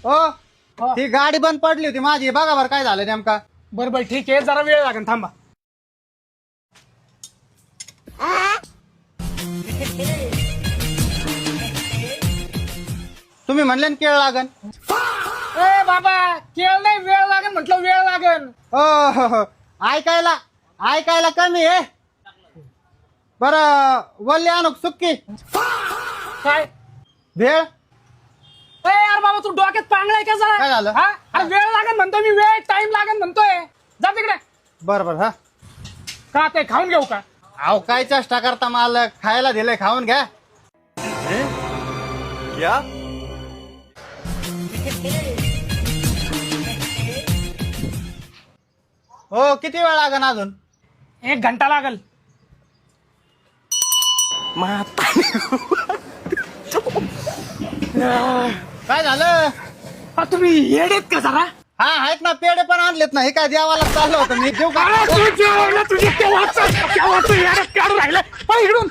ओ ती गाडी बंद पडली होती माझी, बघा बरं काय झालं नेमका. बरोबर ठीक आहे, जरा वेळ लागेल, थांबा. तुम्ही म्हणले ना केळ लागन. ए बाबा, केळ नाही, वेळ लागेल म्हटलं, वेळ लागेल. हो, ऐकायला कमी आहे. बरं वल्ली आणू सुक्की काय भेळ. ए यार बाबा, तू डोक्यात पांगलाय का जरा? काय झालं? हा? अरे वेळ लागेल म्हणतोय मी, वेळ टाइम लागेल म्हणतोय. जा तिकडे. बरं हा. का ते खाऊन घेऊ का? अहो काय चेष्टा करता, मालक खायला दिलंय, खाऊन घ्या. क्या? हो किती वेळ लागन अजून? 1 घंटा लागल. काय झालं? तुम्ही येडेत का जरा? हा आहेत ना, पेढे पण आणलेत ना. हे काय देवाला चाललं होतं मी, देऊ का? अरे तू जेवायला तुझे केव्हाचं येड्यात काढून राहिलं. इकडून